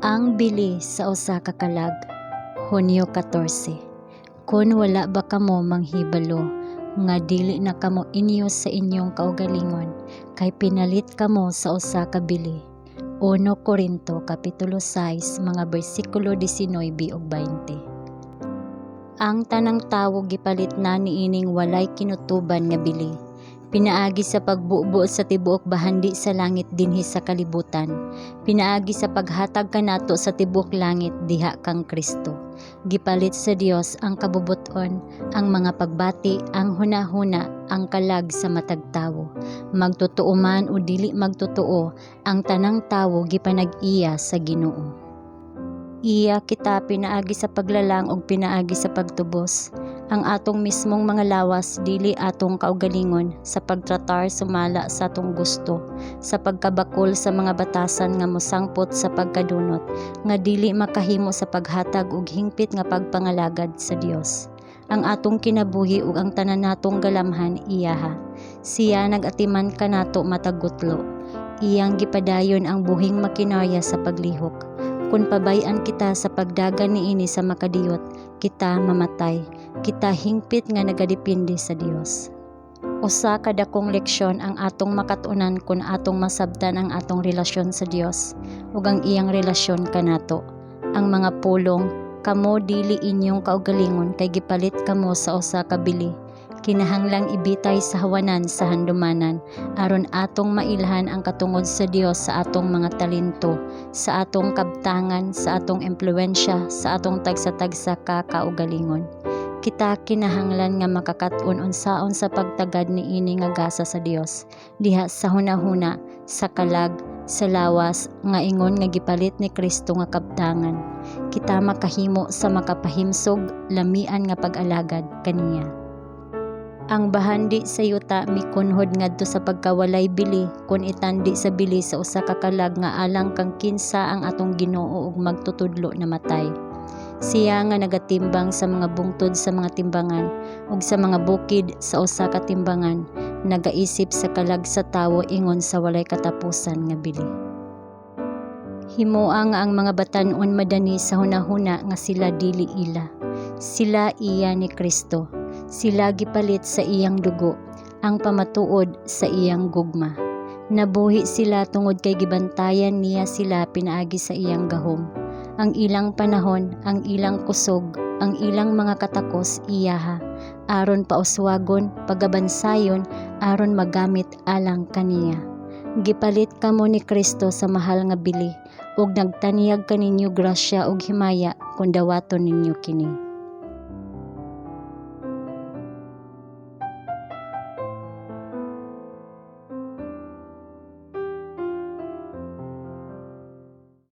Ang bili sa usa ka kalag, Hunyo 14. Kun wala ba kamo manghibalo, nga dili na kamo inyo sa inyong kaugalingon, kay pinalit kamo sa usa ka bili. 1 Corinto Kapitulo 6 mga bersikulo 19 ug 20. Ang tanang tawo gipalit na niining walay kinutuban nga bili. Pinaagi sa pagbubo sa tibuok bahandi sa langit dinhi sa kalibutan. Pinaagi sa paghatag kanato sa tibuok langit diha kang Kristo. Gipalit sa Dios ang kabubuton, ang mga pagbati, ang hunahuna, ang kalag sa matag tawo. Magtotoo man o dili magtotoo, ang tanang tawo gipanag-iya sa Ginoo. Iya kita pinaagi sa paglalang ug pinaagi sa pagtubos. Ang atong mismong mga lawas dili atong kaugalingon sa pagtratar sumala sa atong gusto, sa pagkabakol sa mga batasan nga mosangpot sa pagkadunot, nga dili makahimo sa paghatag og hingpit nga pagpangalagad sa Dios. Ang atong kinabuhi ug ang tanan natong galamhan iyaha. Siya nagatiman kanato matag gutlo. Iyang gipadayon ang buhing makinarya sa paglihok. Kung pabayan kita sa pagdagan niini sa makadiyot, kita mamatay. Kita hingpit nga nagadepende sa Dios. Usa ka dakong leksyon ang atong makatunan kung atong masabtan ang atong relasyon sa Dios ug ang iyang relasyon kanato. Ang mga pulong, kamo dili inyong kaugalingon kay gipalit kamo sa usa ka bili. Kinahanglang ibitay sa hawanan sa handumanan aron atong mailhan ang katungod sa Dios sa atong mga talento, sa atong kabtangan, sa atong impluwensya, sa atong tagsa-tagsa ka kaugalingon. Kita kinahanglan nga makakaton unsaon sa pagtagad niini nga gasa sa Dios diha sa hunahuna, sa kalag, sa lawas nga ingon nga gipalit ni Kristo nga kabtangan. Kita makahimo sa makapahimsog lamian nga pag-alagad kaniya. Ang bahandi sa yuta mikunhod ngadto sa pagkawalay bili kun itandi sa bili sa usa ka kalag nga alang kang kinsa ang atong Ginoo ug magtutudlo na matay. Siya nga nagatimbang sa mga bungtod sa mga timbangan ug sa mga bukid sa usa ka timbangan, nagaisip sa kalag sa tawo ingon sa walay katapusan nga bili. Himoa nga ang mga batan-on madani sa hunahuna nga sila dili ila. Sila iya ni Kristo. Sila gipalit sa iyang dugo, ang pamatuod sa iyang gugma. Nabuhi sila tungod kay gibantayan niya sila pinaagi sa iyang gahom. Ang ilang panahon, ang ilang kusog, ang ilang mga katakos iyaha, aron pauswagon, pagabansayon, aron magamit alang kaniya. Gipalit kamo ni Kristo sa mahal nga bili, ug nagtaniyag kaninyo grasya ug himaya kung dawaton ninyo kini.